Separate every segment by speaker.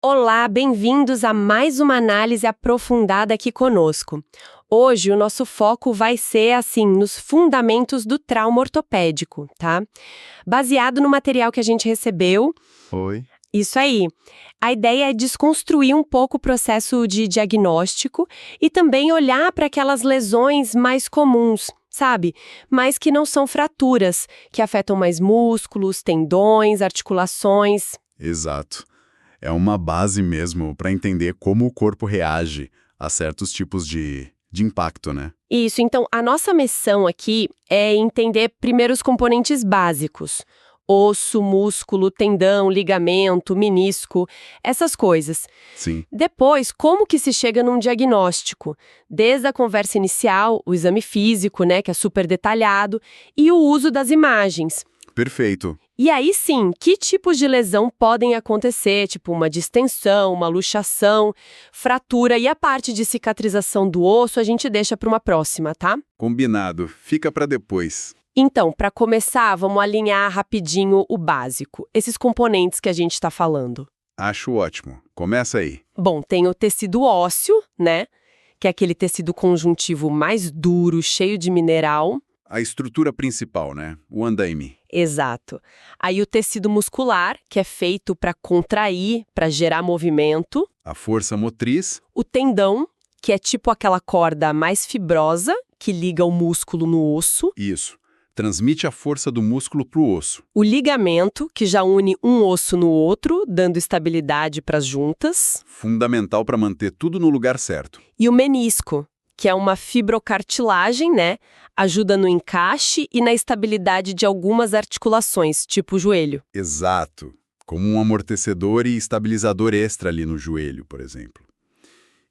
Speaker 1: Olá, bem-vindos a mais uma análise aprofundada aqui conosco. Hoje o nosso foco vai ser, assim, nos fundamentos do trauma ortopédico, tá? Baseado no material que a gente recebeu,
Speaker 2: Oi.
Speaker 1: isso aí. A ideia é desconstruir um pouco o processo de diagnóstico e também olhar para aquelas lesões mais comuns, sabe? Mas que não são fraturas, que afetam mais músculos, tendões, articulações.
Speaker 2: Exato. É uma base mesmo para entender como o corpo reage a certos tipos de impacto, né?
Speaker 1: Isso, então a nossa missão aqui é entender primeiro os componentes básicos. Osso, músculo, tendão, ligamento, menisco, essas coisas.
Speaker 2: Sim,
Speaker 1: Depois, como que se chega num diagnóstico? Desde a conversa inicial, o exame físico, né, que é super detalhado, e o uso das imagens.
Speaker 2: perfeito.
Speaker 1: E aí sim, que tipos de lesão podem acontecer, tipo uma distensão, uma luxação, fratura e a parte de cicatrização do osso a gente deixa para uma próxima, tá?
Speaker 2: Combinado. Fica para depois.
Speaker 1: Então, para começar, vamos alinhar rapidinho o básico, esses componentes que a gente está falando.
Speaker 2: Acho ótimo. Começa aí.
Speaker 1: Bom, tem o tecido ósseo, né? Que é aquele tecido conjuntivo mais duro, cheio de mineral.
Speaker 2: A estrutura principal, né? O andaime.
Speaker 1: Exato. Aí o tecido muscular, que é feito para contrair, para gerar movimento.
Speaker 2: A força motriz.
Speaker 1: O tendão, que é tipo aquela corda mais fibrosa que liga o músculo no osso.
Speaker 2: Isso. Transmite a força do músculo para o osso.
Speaker 1: O ligamento, que já une um osso no outro, dando estabilidade para as juntas.
Speaker 2: Fundamental para manter tudo no lugar certo.
Speaker 1: E o menisco, que é uma fibrocartilagem, né? Ajuda no encaixe e na estabilidade de algumas articulações, tipo o joelho.
Speaker 2: Exato. Como um amortecedor e estabilizador extra ali no joelho, por exemplo.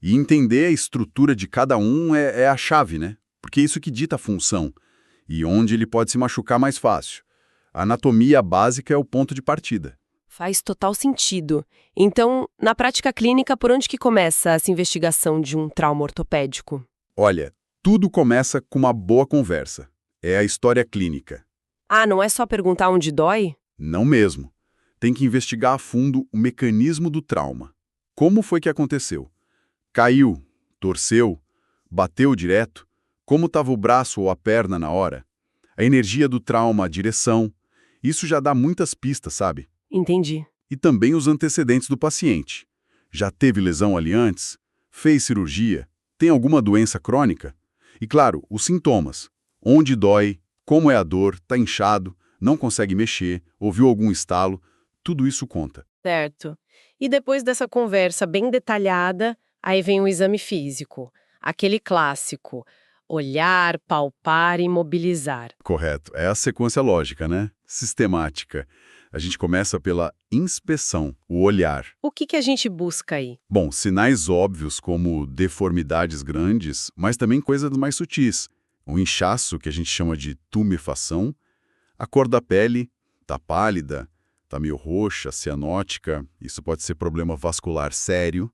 Speaker 2: E entender a estrutura de cada um é a chave, né? Porque é isso que dita a função. E onde ele pode se machucar mais fácil. A anatomia básica é o ponto de partida.
Speaker 1: Faz total sentido. Então, na prática clínica, por onde que começa essa investigação de um trauma ortopédico?
Speaker 2: Olha, tudo começa com uma boa conversa. É a história clínica.
Speaker 1: Ah, não é só perguntar onde dói?
Speaker 2: Não mesmo. Tem que investigar a fundo o mecanismo do trauma. Como foi que aconteceu? Caiu, torceu, bateu direto? Como estava o braço ou a perna na hora? A energia do trauma, a direção. Isso já dá muitas pistas, sabe?
Speaker 1: Entendi.
Speaker 2: E também os antecedentes do paciente. Já teve lesão ali antes? Fez cirurgia? Tem alguma doença crônica? E claro, os sintomas. Onde dói? Como é a dor? Está inchado? Não consegue mexer? Ouviu algum estalo? Tudo isso conta.
Speaker 1: Certo. E depois dessa conversa bem detalhada, aí vem o exame físico. Aquele clássico. Olhar, palpar e imobilizar.
Speaker 2: Correto. É a sequência lógica, né? Sistemática. A gente começa pela inspeção, o olhar.
Speaker 1: O que a gente busca aí?
Speaker 2: Bom, sinais óbvios como deformidades grandes, mas também coisas mais sutis. O inchaço, que a gente chama de tumefação, a cor da pele, tá pálida, tá meio roxa, cianótica, isso pode ser problema vascular sério.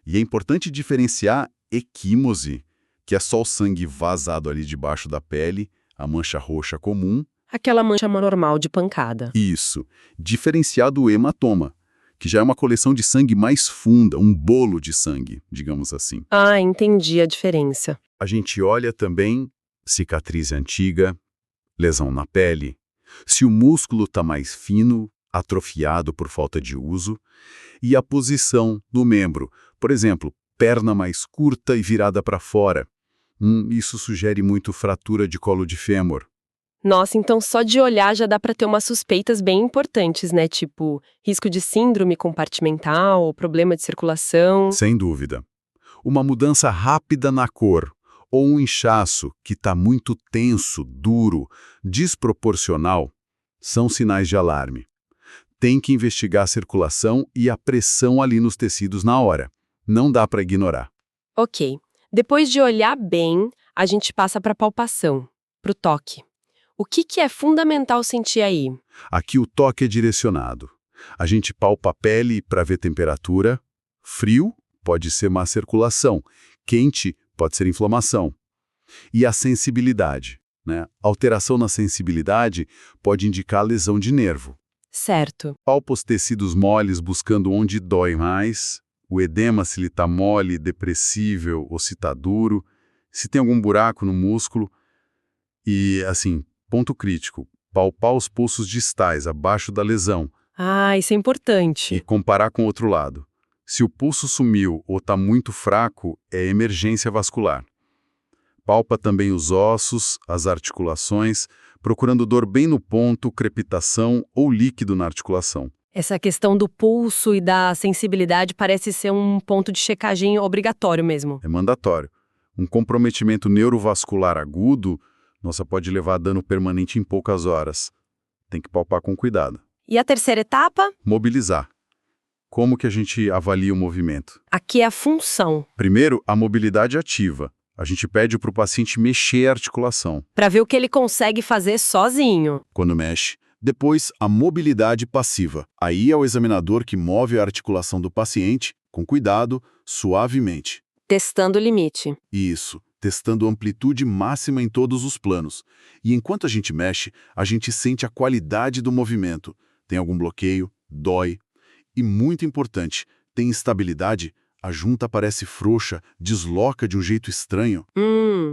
Speaker 2: E é importante diferenciar equimose, que é só o sangue vazado ali debaixo da pele, a mancha roxa comum.
Speaker 1: Aquela mancha normal de pancada.
Speaker 2: Isso, diferenciar do hematoma, que já é uma coleção de sangue mais funda, um bolo de sangue, digamos assim.
Speaker 1: Ah, entendi a diferença.
Speaker 2: A gente olha também cicatriz antiga, lesão na pele, se o músculo está mais fino, atrofiado por falta de uso, e a posição do membro, por exemplo, perna mais curta e virada para fora. Isso sugere muito fratura de colo de fêmur.
Speaker 1: Nossa, então só de olhar já dá para ter umas suspeitas bem importantes, né? Tipo, risco de síndrome compartimental, problema de circulação.
Speaker 2: Sem dúvida. Uma mudança rápida na cor, ou um inchaço que está muito tenso, duro, desproporcional, são sinais de alarme. Tem que investigar a circulação e a pressão ali nos tecidos na hora. Não dá para ignorar.
Speaker 1: Ok. Depois de olhar bem, a gente passa para a palpação, para o toque. O que é fundamental sentir aí?
Speaker 2: Aqui o toque é direcionado. A gente palpa a pele para ver temperatura. Frio pode ser má circulação. Quente pode ser inflamação. E a sensibilidade, né? Alteração na sensibilidade pode indicar lesão de nervo.
Speaker 1: Certo.
Speaker 2: Palpa os tecidos moles buscando onde dói mais, o edema se ele está mole, depressível ou se está duro, se tem algum buraco no músculo. E, assim, ponto crítico, palpar os pulsos distais abaixo da lesão
Speaker 1: Ah, isso é
Speaker 2: e
Speaker 1: importante.
Speaker 2: comparar com o outro lado. Se o pulso sumiu ou está muito fraco, é emergência vascular. Palpa também os ossos, as articulações, procurando dor bem no ponto, crepitação ou líquido na articulação.
Speaker 1: Essa questão do pulso e da sensibilidade parece ser um ponto de checagem obrigatório mesmo.
Speaker 2: É mandatório. Um comprometimento neurovascular agudo, nossa, pode levar a dano permanente em poucas horas. Tem que palpar com cuidado.
Speaker 1: E a terceira etapa?
Speaker 2: Mobilizar. Como que a gente avalia o movimento?
Speaker 1: Aqui é a função,
Speaker 2: Primeiro, a mobilidade ativa. A gente pede para o paciente mexer a articulação.
Speaker 1: para ver o que ele consegue fazer sozinho.
Speaker 2: Quando mexe. Depois, a mobilidade passiva. Aí é o examinador que move a articulação do paciente, com cuidado, suavemente.
Speaker 1: Testando o limite.
Speaker 2: Isso, testando amplitude máxima em todos os planos. E enquanto a gente mexe, a gente sente a qualidade do movimento. Tem algum bloqueio? Dói. E muito importante, tem instabilidade? A junta parece frouxa, desloca de um jeito estranho.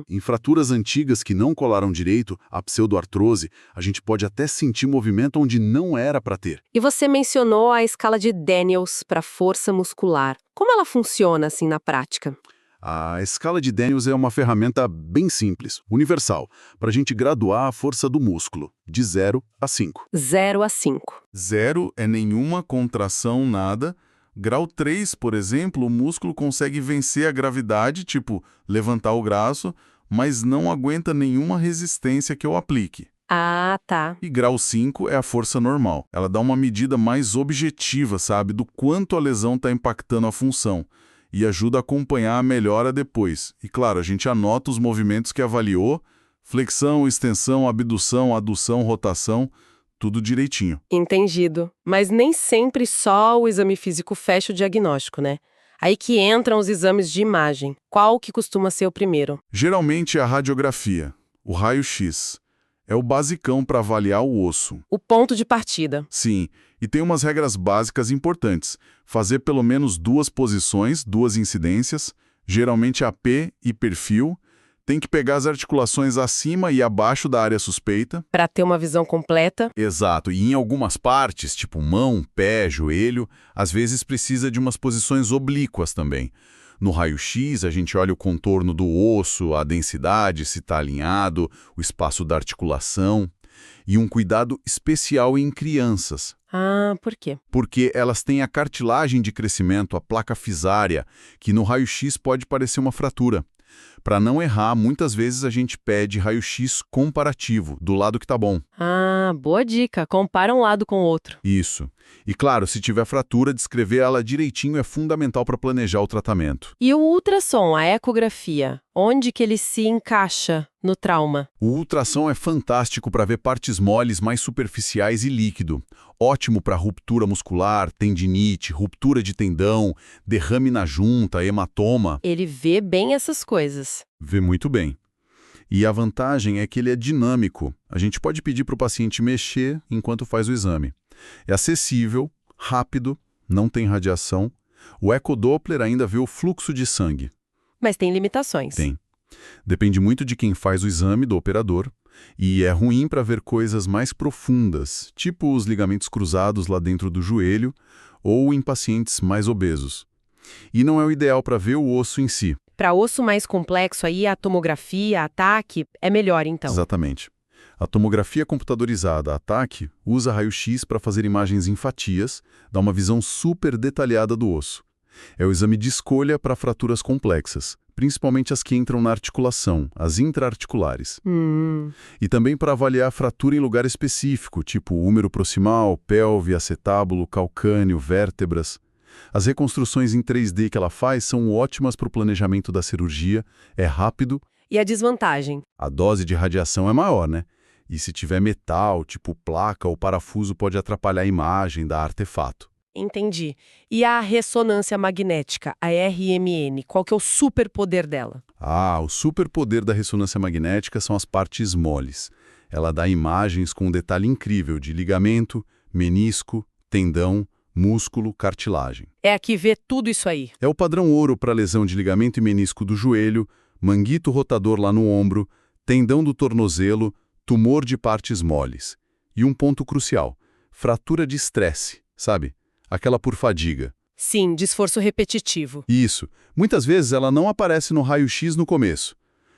Speaker 2: Em fraturas antigas que não colaram direito, a pseudoartrose, a gente pode até sentir movimento onde não era para ter.
Speaker 1: E você mencionou a escala de Daniels para força muscular. Como ela funciona assim na prática?
Speaker 2: A escala de Daniels é uma ferramenta bem simples, universal, para a gente graduar a força do músculo, de 0 a 5.
Speaker 1: 0 a 5.
Speaker 3: 0 é nenhuma contração, nada. Grau 3, por exemplo, o músculo consegue vencer a gravidade, tipo levantar o braço, mas não aguenta nenhuma resistência que eu aplique.
Speaker 1: Ah, tá.
Speaker 3: E grau 5 é a força normal. Ela dá uma medida mais objetiva, sabe, do quanto a lesão está impactando a função e ajuda a acompanhar a melhora depois. E claro, a gente anota os movimentos que avaliou, flexão, extensão, abdução, adução, rotação, tudo direitinho.
Speaker 1: Entendido. Mas nem sempre só o exame físico fecha o diagnóstico, né? Aí que entram os exames de imagem. Qual que costuma ser o primeiro?
Speaker 3: Geralmente é a radiografia, o raio-x. É o basicão para avaliar o osso.
Speaker 1: O ponto de partida.
Speaker 3: Sim, e tem umas regras básicas importantes. Fazer pelo menos 2 posições, 2 incidências, geralmente AP e perfil. Tem que pegar as articulações acima e abaixo da área suspeita.
Speaker 1: Para ter uma visão completa.
Speaker 2: Exato, e em algumas partes, tipo mão, pé, joelho, às vezes precisa de umas posições oblíquas também. No raio-x, a gente olha o contorno do osso, a densidade, se está alinhado, o espaço da articulação. E um cuidado especial em crianças,
Speaker 1: Ah, por quê?
Speaker 2: porque elas têm a cartilagem de crescimento, a placa fisária, que no raio-x pode parecer uma fratura. Para não errar, muitas vezes a gente pede raio-x comparativo, do lado que tá bom.
Speaker 1: Ah, boa dica. Compara um lado com o outro.
Speaker 2: Isso. E claro, se tiver fratura, descrever ela direitinho é fundamental para planejar o tratamento.
Speaker 1: E o ultrassom, a ecografia, onde que ele se encaixa no trauma?
Speaker 2: O ultrassom é fantástico para ver partes moles mais superficiais e líquido. Ótimo para ruptura muscular, tendinite, ruptura de tendão, derrame na junta, hematoma.
Speaker 1: Ele vê bem essas coisas.
Speaker 2: Vê muito bem. E a vantagem é que ele é dinâmico. A gente pode pedir para o paciente mexer enquanto faz o exame. É acessível, rápido, não tem radiação. O ecodoppler ainda vê o fluxo de sangue.
Speaker 1: Mas tem limitações.
Speaker 2: Tem. Depende muito de quem faz o exame, do operador, e é ruim para ver coisas mais profundas, tipo os ligamentos cruzados lá dentro do joelho ou em pacientes mais obesos. E não é o ideal para ver o osso em si.
Speaker 1: Para osso mais complexo aí, a tomografia, a TAC, é melhor então.
Speaker 2: Exatamente. A tomografia computadorizada, a TAC, usa raio-x para fazer imagens em fatias, dá uma visão super detalhada do osso. É o exame de escolha para fraturas complexas, principalmente as que entram na articulação, as intraarticulares. E também para avaliar a fratura em lugar específico, tipo úmero proximal, pelve, acetábulo, calcâneo, vértebras. As reconstruções em 3D que ela faz são ótimas para o planejamento da cirurgia, é rápido.
Speaker 1: E a desvantagem?
Speaker 2: A dose de radiação é maior, né? E se tiver metal, tipo placa ou parafuso, pode atrapalhar a imagem da artefato.
Speaker 1: Entendi. E a ressonância magnética, a RMN, qual que é o superpoder dela?
Speaker 2: Ah, o superpoder da ressonância magnética são as partes moles. Ela dá imagens com um detalhe incrível de ligamento, menisco, tendão, músculo, cartilagem.
Speaker 1: É aqui ver tudo isso aí.
Speaker 2: É o padrão ouro para lesão de ligamento e menisco do joelho, manguito rotador lá no ombro, tendão do tornozelo, tumor de partes moles. E um ponto crucial, fratura de estresse, sabe? Aquela por fadiga.
Speaker 1: Sim, de esforço repetitivo.
Speaker 2: Isso. Muitas vezes ela não aparece no raio-x no começo.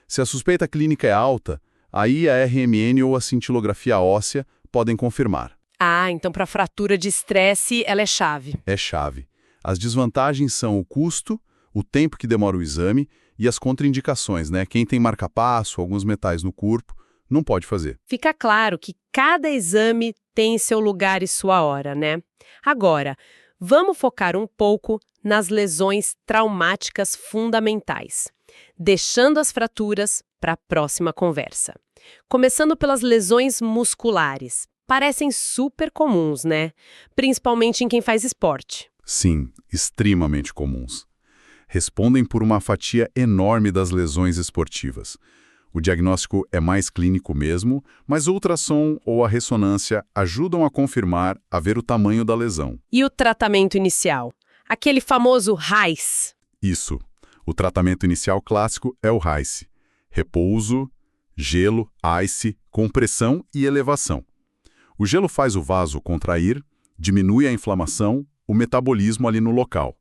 Speaker 2: Se a suspeita clínica é alta, aí a RMN ou a cintilografia óssea podem confirmar.
Speaker 1: Ah, então para fratura de estresse ela é chave.
Speaker 2: É chave. As desvantagens são o custo, o tempo que demora o exame e as contraindicações, né? Quem tem marca-passo, alguns metais no corpo, não pode fazer.
Speaker 1: Fica claro que cada exame tem seu lugar e sua hora, né? Agora, vamos focar um pouco nas lesões traumáticas fundamentais, deixando as fraturas para a próxima conversa. Começando pelas lesões musculares. Parecem super comuns, né? Principalmente em quem faz esporte.
Speaker 2: Sim, extremamente comuns. Respondem por uma fatia enorme das lesões esportivas. O diagnóstico é mais clínico mesmo, mas o ultrassom ou a ressonância ajudam a confirmar, a ver o tamanho da lesão.
Speaker 1: E o tratamento inicial? Aquele famoso RAIS.
Speaker 2: Isso. O tratamento inicial clássico é o RAIS. Repouso, gelo, ice, compressão e elevação. O gelo faz o vaso contrair, diminui a inflamação, o metabolismo ali no local.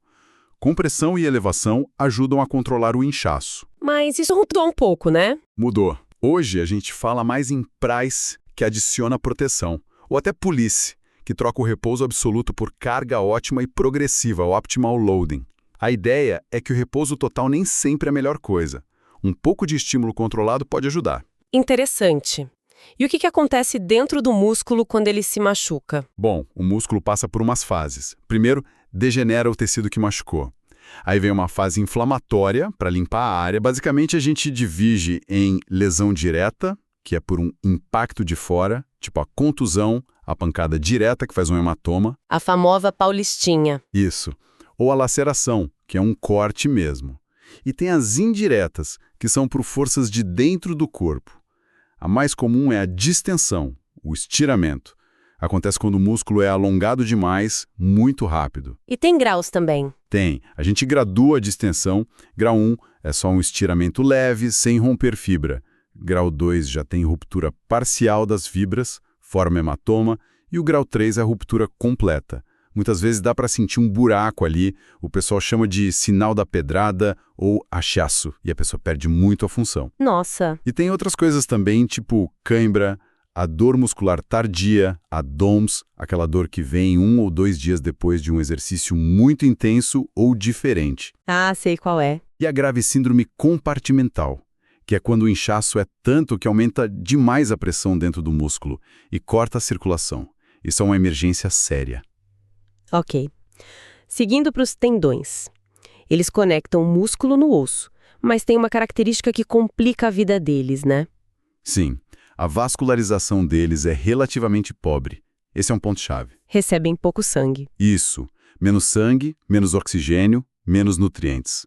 Speaker 2: Compressão e elevação ajudam a controlar o inchaço.
Speaker 1: Mas isso mudou um pouco, né?
Speaker 2: Mudou. Hoje a gente fala mais em price, que adiciona proteção, ou até police, que troca o repouso absoluto por carga ótima e progressiva, o optimal loading. A ideia é que o repouso total nem sempre é a melhor coisa. Um pouco de estímulo controlado pode ajudar.
Speaker 1: Interessante. E o que acontece dentro do músculo quando ele se machuca?
Speaker 2: Bom, o músculo passa por umas fases. Primeiro, degenera o tecido que machucou. Aí vem uma fase inflamatória para limpar a área. Basicamente, a gente divide em lesão direta, que é por um impacto de fora, tipo a contusão, a pancada direta, que faz um hematoma.
Speaker 1: A famosa paulistinha.
Speaker 2: Isso. Ou a laceração, que é um corte mesmo. E tem as indiretas, que são por forças de dentro do corpo. A mais comum é a distensão, o estiramento. Acontece quando o músculo é alongado demais, muito rápido.
Speaker 1: E tem graus também.
Speaker 2: Tem. A gente gradua a distensão. Grau 1 é só um estiramento leve, sem romper fibra. Grau 2 já tem ruptura parcial das fibras, forma hematoma. E o grau 3 é a ruptura completa. Muitas vezes dá para sentir um buraco ali, o pessoal chama de sinal da pedrada ou hachaço, e a pessoa perde muito a função.
Speaker 1: Nossa.
Speaker 2: E tem outras coisas também, tipo cãibra, a dor muscular tardia, a DOMS, aquela dor que vem 1 ou 2 dias depois de um exercício muito intenso ou diferente.
Speaker 1: Ah, sei qual é.
Speaker 2: E a grave síndrome compartimental, que é quando o inchaço é tanto que aumenta demais a pressão dentro do músculo e corta a circulação. Isso é uma emergência séria.
Speaker 1: Ok. Seguindo para os tendões. Eles conectam o músculo no osso, mas tem uma característica que complica a vida deles, né?
Speaker 2: Sim, a vascularização deles é relativamente pobre. Esse é um ponto-chave.
Speaker 1: Recebem pouco sangue.
Speaker 2: Isso. Menos sangue, menos oxigênio, menos nutrientes.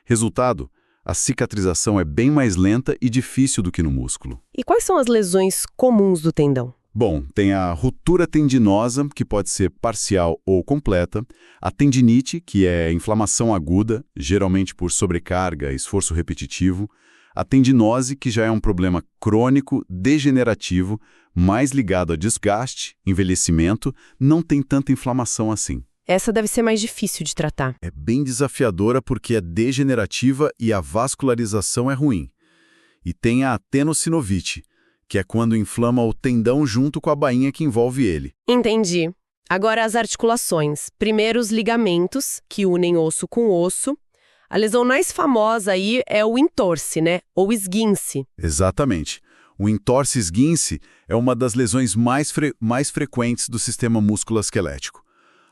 Speaker 2: Resultado, a cicatrização é bem mais lenta e difícil do que no músculo.
Speaker 1: E quais são as lesões comuns do tendão?
Speaker 2: Bom, tem a ruptura tendinosa, que pode ser parcial ou completa, a tendinite, que é inflamação aguda, geralmente por sobrecarga, esforço repetitivo, a tendinose, que já é um problema crônico, degenerativo, mais ligado a desgaste, envelhecimento, não tem tanta inflamação assim.
Speaker 1: Essa deve ser mais difícil de tratar.
Speaker 2: É bem desafiadora porque é degenerativa e a vascularização é ruim. E tem a tenossinovite, que é quando inflama o tendão junto com a bainha que envolve ele.
Speaker 1: Entendi. Agora as articulações. Primeiro os ligamentos, que unem osso com osso. A lesão mais famosa aí é o entorse, né? Ou esguince.
Speaker 2: Exatamente. O entorse esguince é uma das lesões mais frequentes do sistema musculoesquelético.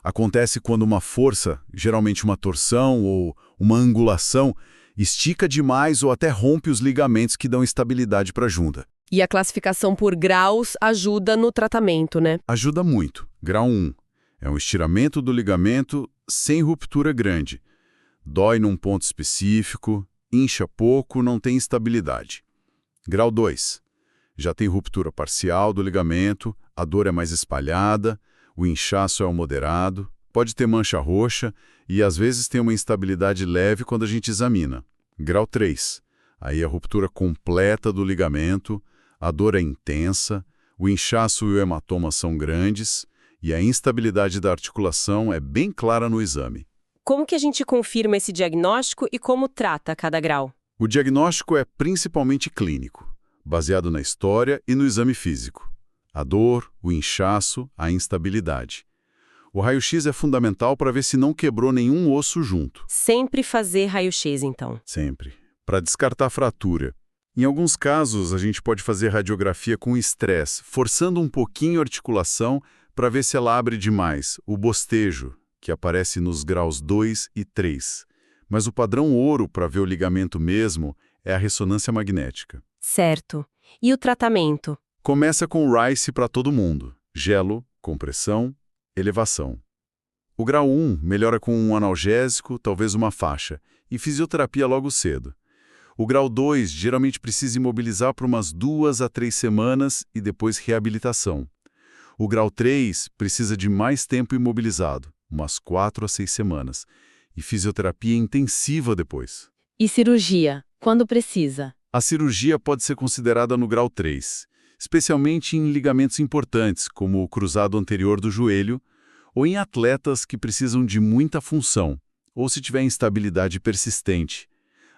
Speaker 2: Acontece quando uma força, geralmente uma torção ou uma angulação, estica demais ou até rompe os ligamentos que dão estabilidade para a junta.
Speaker 1: E a classificação por graus ajuda no tratamento, né?
Speaker 2: Ajuda muito. Grau 1 é um estiramento do ligamento sem ruptura grande. Dói num ponto específico, incha pouco, não tem estabilidade. Grau 2 já tem ruptura parcial do ligamento, a dor é mais espalhada, O inchaço é o moderado, pode ter mancha roxa e às vezes tem uma instabilidade leve quando a gente examina. Grau 3. Aí a ruptura completa do ligamento, a dor é intensa, o inchaço e o hematoma são grandes e a instabilidade da articulação é bem clara no exame.
Speaker 1: Como que a gente confirma esse diagnóstico e como trata cada grau?
Speaker 2: O diagnóstico é principalmente clínico, baseado na história e no exame físico. A dor, o inchaço, a instabilidade. O raio-x é fundamental para ver se não quebrou nenhum osso junto.
Speaker 1: Sempre fazer raio-x, então.
Speaker 2: Sempre. Para descartar fratura. Em alguns casos, a gente pode fazer radiografia com estresse, forçando um pouquinho a articulação para ver se ela abre demais, o bostejo, que aparece nos graus 2 e 3. Mas o padrão ouro para ver o ligamento mesmo é a ressonância magnética.
Speaker 1: Certo. E o tratamento?
Speaker 2: Começa com RICE para todo mundo. Gelo, compressão, elevação. O grau 1 melhora com um analgésico, talvez uma faixa, e fisioterapia logo cedo. O grau 2 geralmente precisa imobilizar por umas 2 a 3 semanas e depois reabilitação. O grau 3 precisa de mais tempo imobilizado, umas 4 a 6 semanas, e fisioterapia intensiva depois.
Speaker 4: E cirurgia, quando precisa?
Speaker 2: A cirurgia pode ser considerada no grau 3, especialmente em ligamentos importantes, como o cruzado anterior do joelho, ou em atletas que precisam de muita função, ou se tiver instabilidade persistente.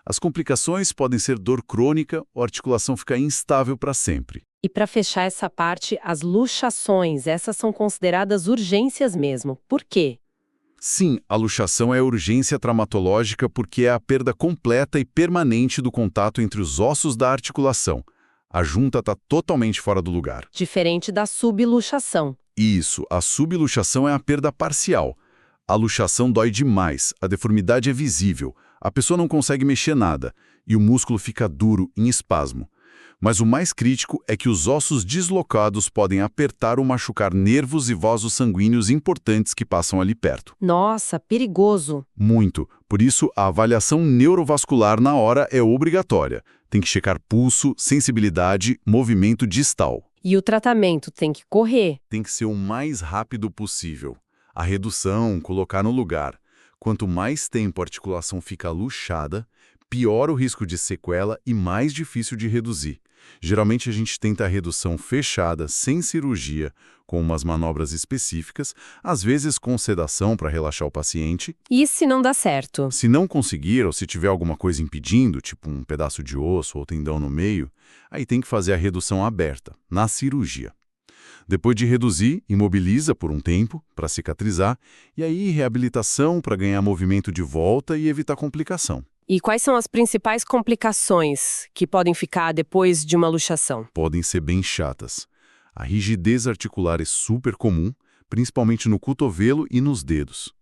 Speaker 2: As complicações podem ser dor crônica ou a articulação ficar instável para sempre.
Speaker 1: E para fechar essa parte, as luxações, essas são consideradas urgências mesmo. Por quê?
Speaker 2: Sim, a luxação é urgência traumatológica porque é a perda completa e permanente do contato entre os ossos da articulação. A junta está totalmente fora do lugar.
Speaker 1: Diferente da subluxação.
Speaker 2: Isso, a subluxação é a perda parcial. A luxação dói demais, a deformidade é visível, a pessoa não consegue mexer nada e o músculo fica duro, em espasmo. Mas o mais crítico é que os ossos deslocados podem apertar ou machucar nervos e vasos sanguíneos importantes que passam ali perto.
Speaker 1: Nossa, perigoso.
Speaker 2: Muito. Por isso, a avaliação neurovascular na hora é obrigatória. Tem que checar pulso, sensibilidade, movimento distal.
Speaker 1: E o tratamento tem que correr.
Speaker 2: Tem que ser o mais rápido possível. A redução, colocar no lugar. Quanto mais tempo a articulação fica luxada, pior o risco de sequela e mais difícil de reduzir. Geralmente a gente tenta a redução fechada, sem cirurgia, com umas manobras específicas, às vezes com sedação para relaxar o paciente.
Speaker 1: E se não dá certo?
Speaker 2: Se não conseguir ou se tiver alguma coisa impedindo, tipo um pedaço de osso ou tendão no meio, aí tem que fazer a redução aberta, na cirurgia. Depois de reduzir, imobiliza por um tempo para cicatrizar e aí reabilitação para ganhar movimento de volta e evitar complicação.
Speaker 1: E quais são as principais complicações que podem ficar depois de uma luxação?
Speaker 2: Podem ser bem chatas. A rigidez articular é super comum, principalmente no cotovelo e nos dedos.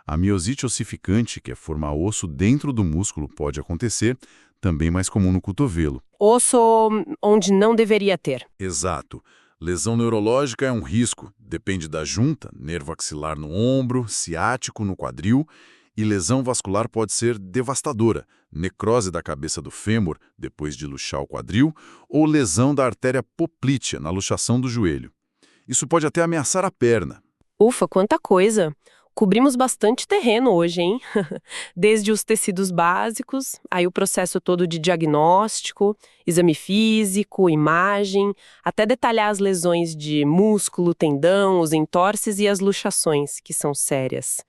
Speaker 2: A miosite ossificante, que é formar osso dentro do músculo, pode acontecer, também mais comum no cotovelo.
Speaker 1: Osso onde não deveria ter.
Speaker 2: Exato. Lesão neurológica é um risco, depende da junta, nervo axilar no ombro, ciático no quadril, e lesão vascular pode ser devastadora, necrose da cabeça do fêmur, depois de luxar o quadril, ou lesão da artéria poplítea, na luxação do joelho. Isso pode até ameaçar a perna.
Speaker 1: Ufa, quanta coisa! Cobrimos bastante terreno hoje, hein? Desde os tecidos básicos, aí o processo todo de diagnóstico, exame físico, imagem, até detalhar as lesões de músculo, tendão, os entorses e as luxações, que são sérias.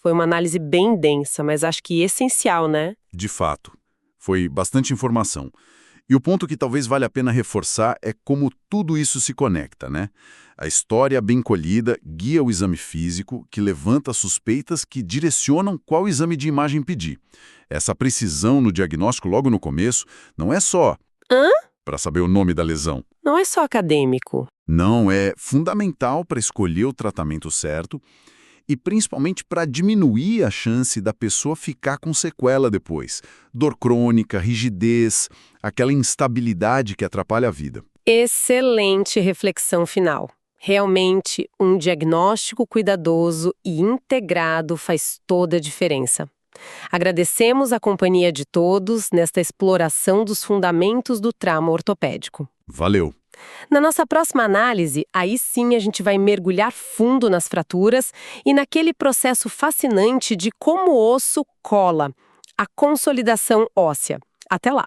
Speaker 1: Foi uma análise bem densa, mas acho que essencial, né?
Speaker 2: De fato, foi bastante informação. E o ponto que talvez valha a pena reforçar é como tudo isso se conecta, né? A história bem colhida guia o exame físico, que levanta suspeitas que direcionam qual exame de imagem pedir. Essa precisão no diagnóstico logo no começo não é só para saber o nome da lesão.
Speaker 1: Não é só acadêmico.
Speaker 2: Não, é fundamental para escolher o tratamento certo e principalmente para diminuir a chance da pessoa ficar com sequela depois. Dor crônica, rigidez, aquela instabilidade que atrapalha a vida.
Speaker 1: Excelente reflexão final. Realmente, um diagnóstico cuidadoso e integrado faz toda a diferença. Agradecemos a companhia de todos nesta exploração dos fundamentos do trauma ortopédico.
Speaker 2: Valeu!
Speaker 1: Na nossa próxima análise, aí sim a gente vai mergulhar fundo nas fraturas e naquele processo fascinante de como o osso cola, a consolidação óssea. Até lá!